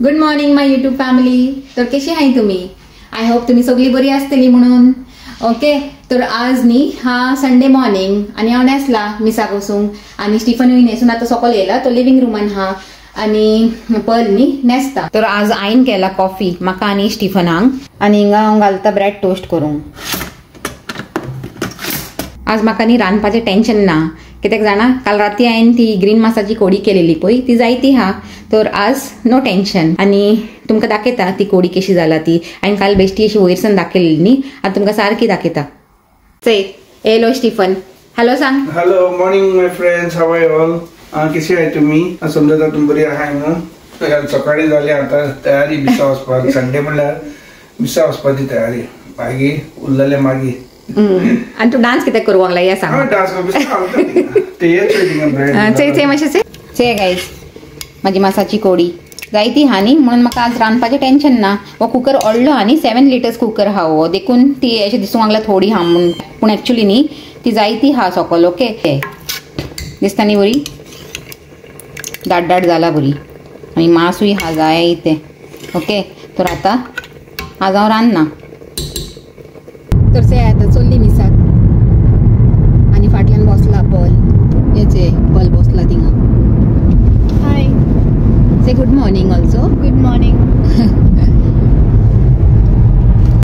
Good morning माय YouTube family. तर कशी आहे तुम्ही? आय होप तुम्ही सगळी बरी असतली म्हणून. ओके, तर आज नी हा संडे मॉर्निंग आणि हांव नेसला मिसा कोसूंक आणि स्टीफन नेसून आता सकल येयला तो लिव्हिंग रूमान हा आणि पर्ल नी नेसता. तर आज आईन केला कॉफी म्हाका आणि स्टीफनाक आणि हिंगा हांव घालता ब्रेड टोस्ट करूंक. आज म्हाका नी रांदपाचें टेन्शन ना, कित्याक जाणा काल राती हांवें ती ग्रीन मासाची कोडी केलेली पळय ती जायती हा. तर आज नो टेन्शन आणि तुमकां दाखयता ती कोडी कशी जाला ती. हांवें काल बेश्टी अशी वयरसान दाखयलेली न्ही, आतां तुमकां सारकी दाखयता. से हॅलो स्टीफन, हॅलो सांग. Hello morning my friends, how are you all? कशी आहे तुम्ही? समजा तुम्ही बरी आहे म्हणून. सकाळी झाली आता तयारी मिसा वचपाक. संडे म्हणल्यार मिसा वचपाची तयारी. मागीर उरलेले मागीर आणि तू डान्स कित्याक करूंक लागला या सांग. से गाईज माझी मासाची कोडी जायती हा न्ही, म्हणून म्हाका आज रांदपाचें टेन्शन ना. हो कुकर व्हडलो आनी 7 लिटर्स कुकर हा हो. देखून ती अशें दिसूंक लागला थोडी हा म्हणून, पूण एक्चुअली न्ही ती जायती हा सकल. ओके, दिसता न्ही बरी दाट दाट जाला बरी आनी मासूय हा जायते. ओके, तर आतां आज हांव रांदना. तर से आता चल्ली मिसाक आणि फाटल्यान बसला पल. याचे पल बसला थिंगा. Hi say good morning also. Good morning.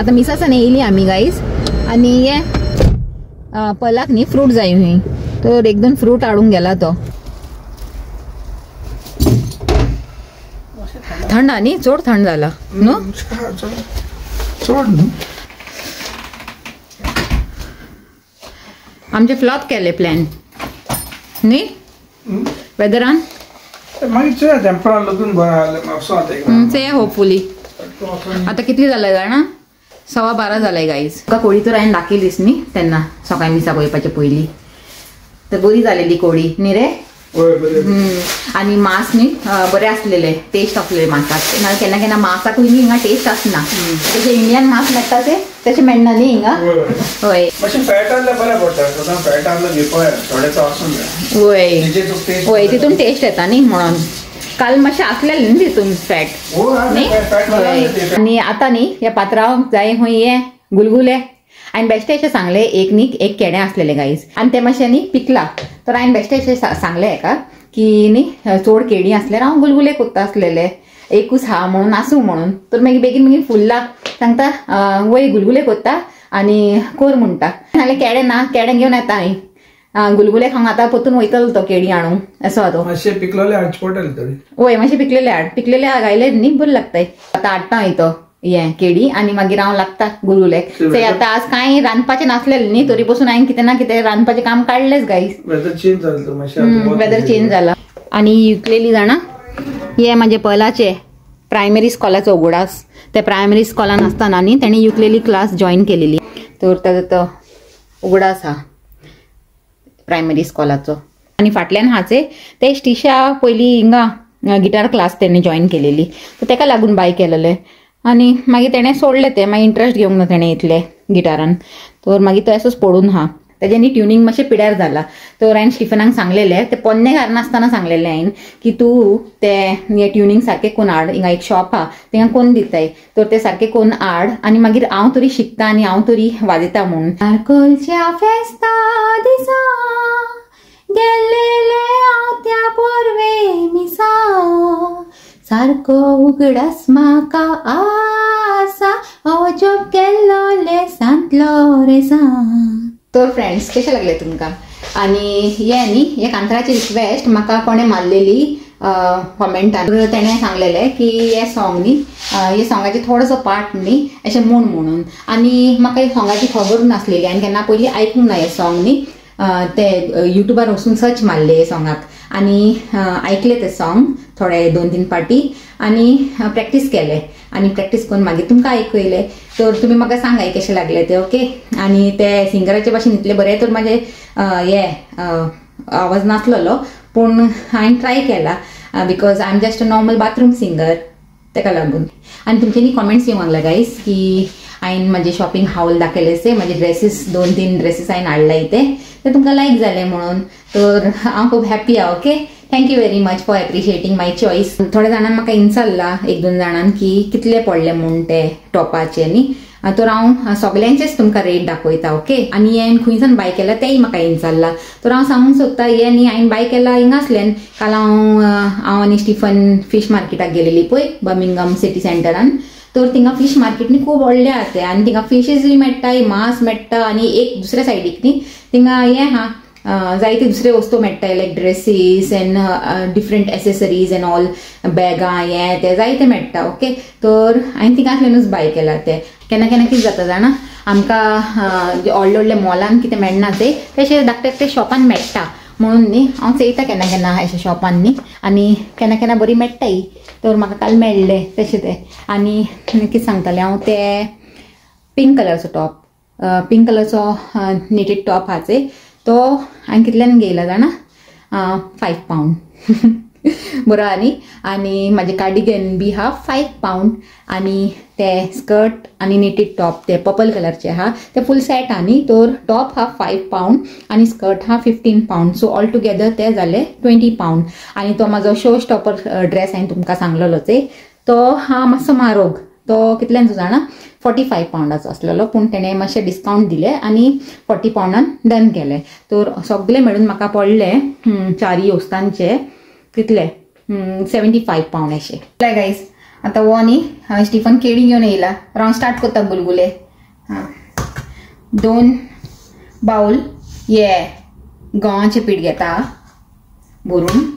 आता मिसासान येयली आमी गाईज आणि ये पलाक न्ही फ्रूट जाय हुई, तर 1-2 फ्रूट हाडूंक गेला तो. थंड न्ही, चड थंड जाला न्हू. चड न्हू. आमचे फ्लॉप केले प्लॅन न्ही वेदरान. मागीर टेम्परार लगून बरं से होपफुली. आता कितली जालाय जाणा, 12:15 जालाय गाईज. तुका कोडी तर हांवें दाखयलीच न्ही तेन्ना सकाळी मिसा पळोवपाचे पयलीं. तर बरी जालेली कोडी न्ही रे. आणि मांस न्ही बरें आसलेले, टेस्ट आसलेले मांसाक. नाजाल्यार केन्ना केन्ना मांसाकूय न्ही हिंगा टेस्ट आसना. जशें इंडियन मांस मेळटा ते तशें मेळना न्ही हिंगा. होय मातशें फॅट आसल्यार बरें पडटा. फॅट आसल्यार घेवपाक थोडेसो आसूं जाय. होय होय, तितून टेस्ट येता न्ही म्हणून. काल मातशें आसलेलें न्ही तितून फॅट न्ही. आनी आतां न्ही ह्या पात्रांव जाय हूंय हे गुलगुले. हांवें बेश्टे अशें सांगलें एक केडें आसलेलें गाईज आनी तें मातशें न्ही पिकला. तर हांवें बेश्टे अशें सांगलें हेका की न्ही चड केळीं आसल्यार हांव गुलगुले कोत्ता आसलेले, एकूच हा म्हणून आसूं म्हणून. तर मागीर बेगीन फुल्ला सांगता वय गुलगुले कोत्ता आनी कोर म्हणटा. नाल्यार केडें ना, केडें घेवन येता हांवें गुलगुले खावंक. आतां परतून वयतलो तो केळी हाडूंक असो तो. मातशें पिकलेले हाडचे पडटले तरी. वय मातशें पिकलेले हाड. पिकलेले घायले न्ही बरें लागताय. आतां हाडटा हांवें तो हे केळी आनी मागीर हांव लागता गुलगुले. ते आतां आज कांय रांदपाचें नासलेलें न्ही, तरी पसून हांवें कितें ना कितें रांदपाचें काम काडलेंच गाईज. वेदर चेंज जालें मातशें. वेदर चेंज जाला. आनी युक्लेली जाणा हे म्हाजे पलाचे प्रायमरी स्कॉलाचो उगडास. ते प्रायमरी स्कॉलान आसतना न्ही तेणी युक्लेली क्लास जॉईन केलेली. तर ताजो तो उगडास हा प्रायमरी स्कॉलाचो. आनी फाटल्यान हाचे ते स्टिशा पयलीं हिंगा गिटार क्लास तेणी जॉईन केलेली, तर ताका लागून बाय केलेलें. आनी मागीर तेणें सोडलें तें. मागीर इंट्रस्ट घेवंक ना तेणें इतलें गिटारान. तर मागीर तो असोच पडून हा. तेजें न्ही ट्युनिंग मातशें पिड्यार जाला. तर हांवें स्टिफनाक सांगलेलें, ते पोन्ने घालनासतना सांगलेलें हांवें की तूं ते ट्युनिंग सारकें कोण हाड. हिंगा एक शॉप हा थिंगा कोण दिताय, तर ते सारकें कोण हाड आनी मागीर हांव तरी शिकता आनी हांव तरी वाजयता म्हणून. नारकोलच्या फेस्ता दिसा गेल्लेले हांव त्या पोरवे मिसा, सारको उगडास म्हाका आसा, हो जॉब केल्लो सांतलो रे सांग. तर फ्रेंड्स कशें लागले तुमकां? आनी हे न्ही हे कांतराची रिक्वेस्ट म्हाका कोणें मारलेली कॉमेंटान. तेणें सांगलेलें की हे सॉंग न्ही हे सॉंगाचे थोडोसो पार्ट न्ही अशें म्हूण म्हणून. आनी म्हाका हे सॉंगाची खबर नासलेली, हांवें केन्ना पयलीं आयकूंक ना हे सॉंग न्ही. ते युट्यूबार वचून सर्च मारले हे सॉंगाक आनी आयकले ते सॉंग थोडे 2-3 पाटी आनी प्रॅक्टीस केले आनी प्रॅक्टीस करून मागीर तुमकां आयकयले. तर तुमी म्हाका सांगाय कशें लागले ते. ओके, आनी ते सिंगराचे भाशेन इतले बरें तर म्हाजे हे आवाज नासलेलो, पूण हांवें ट्राय केला because I am just a normal bathroom singer ताका लागून. आनी तुमच्यांनी कॉमेंट्स येवंक लागला गायज की हांवें म्हाजे शॉपिंग हावल दाखयलें, म्हाजे ड्रेसीस 2-3 ड्रेसीस हांवें हाडला इथे, ते तुमकां लायक जाले म्हणून. तर हांव खूब हॅप्पी आहा. Okay, thank you very much for appreciating my choice. थोड्या जाणांनी म्हाका इन्सल्ला, 1-2 जाणांनी की कितले पडले म्हणून ते टॉपाचे न्ही. तर हांव सगळ्यांचेच तुमकां रेट दाखयता. ओके. आनी हें खंयसान बाय केला तेय म्हाका इन्सल्ला. तर हांव सांगूंक सोदता हें न्ही हांवें बाय केला हिंगासल्यान. काल हांव आनी स्टिफन फिश मार्केटाक गेलेली पळय बर्मिंगहम सिटी सेंटरान. तर थिंगा फिश मार्केट न्ही खूब व्हडलें आसा तें आनी थिंगा फिशीसूय मेळटाय, मांस मेळटा आनी एक दुसऱ्या सायडीक न्ही थिंगा हें आहा जायते दुसरे वस्तू मेळटाय like dresses and different accessories and all बॅगां हें तें जायते मेळटा. ओके. तर हांवें थिंगासल्यानूच बाय केला तें. केन्ना केन्ना कितें जाता जाणा आमकां व्हडले व्हडले मॉलान कितें मेळना तें तशें धाकटे शॉपान मेळटा म्हणून न्ही हांव चयता केन्ना केन्ना अशें शॉपान न्ही आनी केन्ना केन्ना बरी मेळटाय. तर म्हाका काल मेळ्ळें तशें तें. आनी कितें सांगतालें हांव तें पिंक कलरचो टॉप, पिंक कलरचो निटेड टॉप आहा तो हांवें कितल्यान घेयला जाणा 5 पावंड. बरो आहा न्ही. आनी म्हाजे कार्डिगन बी आहा 5 पावंड आनी ते स्कर्ट आनी निटेड टॉप ते पर्पल कलरचे आहा ते फूल सेट आहा न्ही. तर टॉप हा 5 पावंड आनी स्कर्ट हा 15 पावंड. सो ऑल टुगेदर ते जाले 20 पावंड. आनी तो म्हाजो शो स्टॉपर ड्रेस हांवें तुमकां सांगलोच तो हा मातसो म्हारग. तो कितल्यांचो जाणा 45 पावंडाचो आसलेलो पूण तेणें मातशें डिस्कावंट दिलें आनी 40 पावंडान डन केलें. तर सगळे मेळून म्हाका पडले 4 वस्तांचे कितले 75 पावंड अशें. गायज आतां वो न्ही स्टिफन केळी घेवन येयला. तर हांव स्टार्ट करता गुलगुले. 2 बाऊल हे गंवाचें पीठ घेता भरून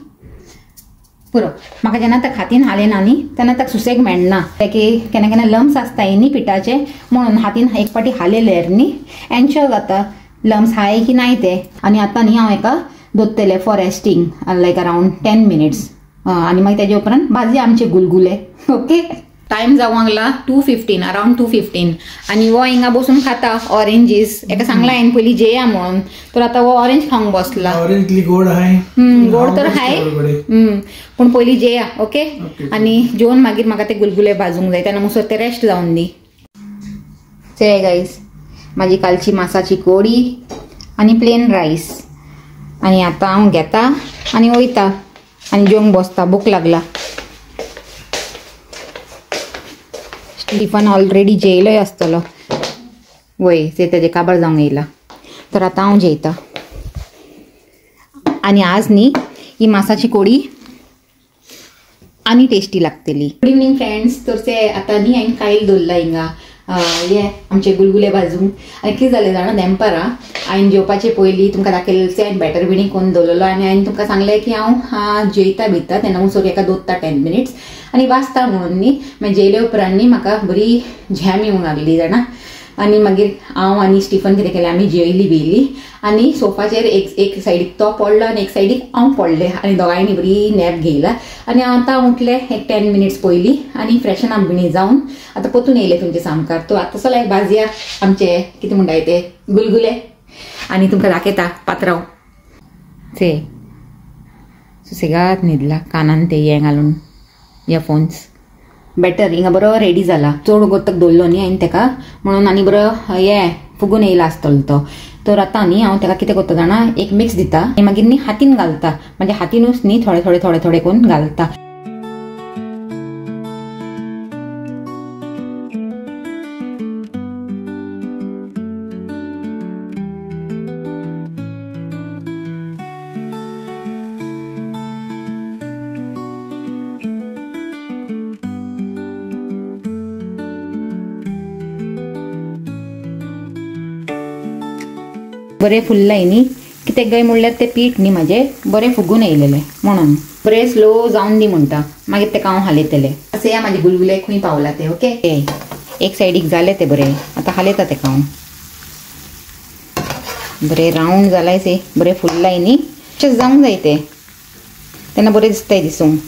पुरो. म्हाका जेन्ना ताका हातीन हालें ना न्ही तेन्ना ताका सुसेग मेळना. ताका केन्ना केन्ना लम्स आसताय न्ही पिठाचे म्हणून हातीन एक पाटी हालयल्यार न्ही एन्श्योर जाता लम्स हाय की नाय ते. आनी आतां न्ही हांव हेका दवरतलें for resting like around 10 minutes आनी मागीर तेजे उपरांत भाजी आमचे गुलगुले. ओके. टायम जावंक लागला 2:15 अरावंड 2:15 आनी वो हिंगा बसून खाता ऑरेंजीस. एका सांगला हांवें पयलीं जेया म्हणून. तर आतां वो ऑरेंज खावंक बसला. ऑरेंज गोड हाय. गोड तर हाय पूण पयलीं जेया. ओके. आनी जेवन मागीर म्हाका ते गुलगुले भाजूंक जाय तेन्ना मुसर ते रेस्ट जावन दी. चल गायज म्हाजी कालची मासाची कोडी आनी प्लेन रायस. आनी आतां हांव घेता आनी वयता आनी जेवंक बसता. भूक लागला. स्टिफन ऑलरेडी जेयलोय आसतलो वय ते तेजे काबार जावंक येयला. तर आतां हांव जेयता. आनी आज न्ही ही मासाची कोडी आनी टेस्टी लागतली. Good evening friends. तर ते आतां न्ही हांवें कायल दवरला हिंगा हे आमचे गुलगुले भाजूंक. आनी कितें जालें जाणा दनपारां हांवें जेवपाचे पयलीं तुमकां दाखयलें हांवें बॅटर बिणी करून दवरलेलो आनी हांवें तुमकां सांगलें की हांव जेयता बिता तेन्ना मुसोर एका दवरता 10 मिनिट्स आनी वाचता म्हणून न्ही. मागीर जेयले उपरांत न्ही म्हाका बरी झॅम येवंक लागली जाणा. आनी मागीर हांव आनी स्टिफन कितें केलें आमी जेयली बियली आनी सोफाचेर एक सायडीक तो पडलो आनी एक सायडीक हांव पडलें आनी दोगांयनी बरी नॅप घेयला. आनी आतां उठलें एक 10 मिनिट्स पयलीं आनी फ्रेशन अप बिणी जावन आतां परतून येयलें तुमचे सामकार. तो आतां चला भाजया आमचे कितें म्हणटाय ते गुलगुले आनी तुमकां दाखयता पात्रांव. ते सुसेगाद न्हिदला कानान ते हें घालून इयरफोन्स. बॅटर हिंगा बरो रेडी जाला. चड गोतक दवरलो न्ही हांवें तेका म्हणून आनी बरो हें फुगून येयला आसतलो तो. तर आतां न्ही हांव तेका कितें करता जाणा एक मिक्स दिता आनी मागीर न्ही हातीन घालता म्हणजे हातीनूच न्ही थोडे थोडे थोडे थोडे करून घालता. बरें फुल्लाय न्ही कितें गाय म्हणल्यार ते पीठ न्ही म्हाजें बरें फुगून येयलेलें म्हणून बरें स्लो जावन दी म्हणटा. मागीर तेका हांव हालयतलें. अशें या म्हाजे गुलगुले खंय पावला ते. ओके. एक सायडीक जालें तें बरें. आतां हालयता तेका हांव. बरें रावंड जालाय ते बरें फुल्लाय न्ही अशें जावंक जाय तें तेन्ना बरें दिसताय दिसूंक.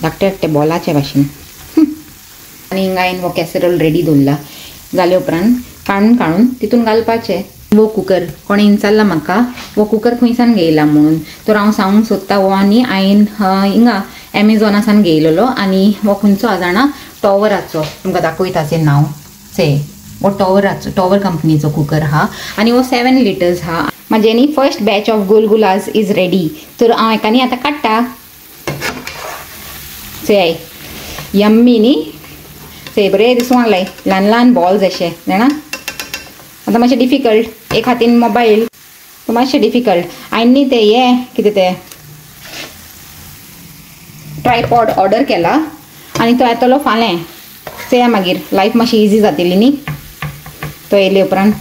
धाकटे धाकटे बॉलाचे भाशेन. आनी हिंगा हांवें हो कॅसरोल रेडी दवरला. जाले उपरांत काडून तितून घालपाचें. वो कुकर कोणें विचारला म्हाका वो कुकर खंयसान घेयला म्हणून. तर हांव सांगूंक सोदता वो आनी हांवें हिंगा एमेझॉनासान घेयलेलो आनी हो खंयचो हा जाणा टॉवराचो. तुमकां दाखयता तें नांव से वो टॉवर कंपनीचो कुकर हा आणि वो 7 लिटर्स हा. म्हणजे न्ही फर्स्ट बॅच ऑफ गुलगुलाज इज रेडी. तर हांव एका न्ही आतां काडटा. से यम्मी न्ही से बरें दिसूंक लागलें ल्हान ल्हान बॉल्स अशे जाणा. आतां मातशें डिफिकल्ट एक हातीन मोबायल तो मातशें डिफिकल्ट. हांवें न्ही ते कितें ते ट्रायपॉड ऑर्डर केला आनी तो येतलो फाल्यां. चोया मागीर लायफ मातशी इजी जातली न्ही तो येयले उपरांत.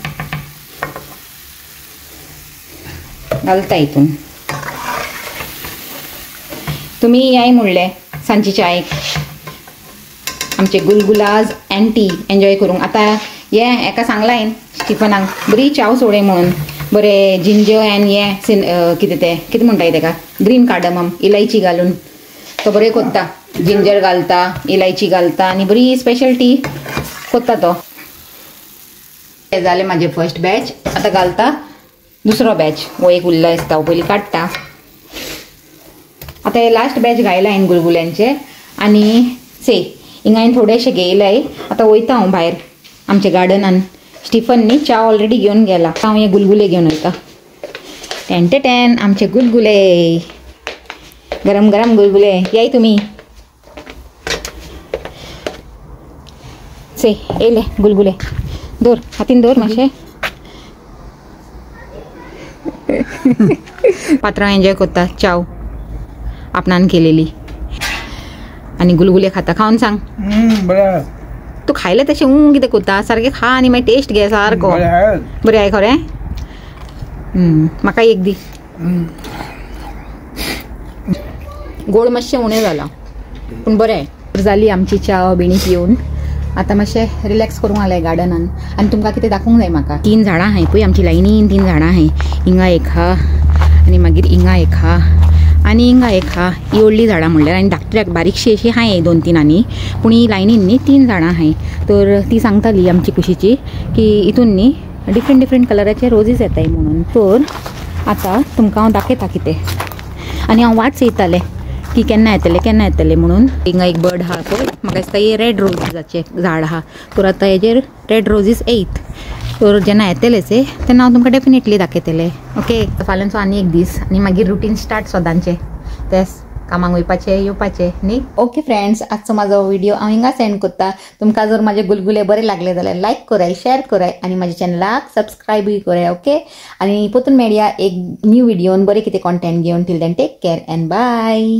घालता हितून. तुमी याय म्हणलें सांजची चायेक आमचे गुलगुलाज एंटी एन्जॉय करूंक. आतां एका सांगलां हांवें स्टिफनाक बरी चाव सोडे म्हणून बरें जिंजर एंड कितें म्हणटाय तेका ग्रीन कार्डमम इलायची घालून तो बरें कोत्ता. जिंजर घालता इलायची घालता आनी बरी स्पेशल टी कोत्ता तो. हे जालें म्हाजें फर्स्ट बॅच. आतां घालता दुसरो बॅच. वो एक उरला दिसता वो पयलीं काडटा. आतां हे लास्ट बॅच घायला हांवें गुलगुल्यांचे आनी हिंगा हांवें थोडेशे घेयलाय. आतां वयता हांव भायर आमच्या गार्डनान. स्टिफन न्ही च्या ऑलरेडी घेवन गेला. हांव हे गुलगुले घेवन वयता. टेन आमचे गुलगुले गरम गरम गुलगुले. याय तुमी येयले गुलगुले. दोर हातीन दोर मातशे. पात्रां एन्जॉय कोत्ता चाव आपणान केलेली आनी गुलगुले खाता. खावन सांग तू खायले तशें कितें कोत्ता सारकें खा आनी मागीर टेस्ट घे सारको. बरें आय खरें. म्हाका एक दी. गोड मातशें उणें जाला पूण बरें जाली आमची च्या बिणी पिवन. आतां मातशें रिलॅक्स करूंक लागलें गार्डनान. आनी तुमकां कितें दाखोवंक जाय म्हाका 3 झाडां आहाय पळय आमची लायनीन 3 झाडां आहाय. हिंगा एक हा आनी मागीर हिंगा एक हा आनी हिंगा एक हा. ही व्हडली झाडां म्हणल्यार आनी धाकटी बारीकशी अशी हाय 2-3 आनी पूण ही लायनीन न्ही 3 झाडां आहाय. तर ती सांगताली आमची कुशीची की हितून न्ही डिफरंट कलराचे रोजीस येताय म्हणून. तर आतां तुमकां हांव दाखयता कितें. आनी हांव वाट चयतालें की केन्ना येतले म्हणून. हिंगा एक बर्ड हा पळय म्हाका दिसता हे रेड रोजीसाचे झाड आहा. तर आतां हेजेर रेड रोजीस येयत. तर जेन्ना येतलेच तेन्ना हांव तुमकां डेफिनेटली दाखयतलें. ओके. फाल्यांचो आनी एक दीस आनी मागीर रुटीन स्टार्ट सदांचें तेच कामाक वयपाचें येवपाचें न्ही. ओके फ्रेंड्स आजचो म्हाजो व्हिडिओ हांव हिंगा सेंड कोत्ता. तुमकां जर म्हाजे गुलगुले बरे लागले जाल्यार लायक कराय शेअर कराय आनी म्हाज्या चॅनलाक सबस्क्रायबूय कराय. ओके. आनी परतून मेळया एक न्यू व्हिडिओन बरें कितें कॉन्टेंट घेवन. Till then take care and bye.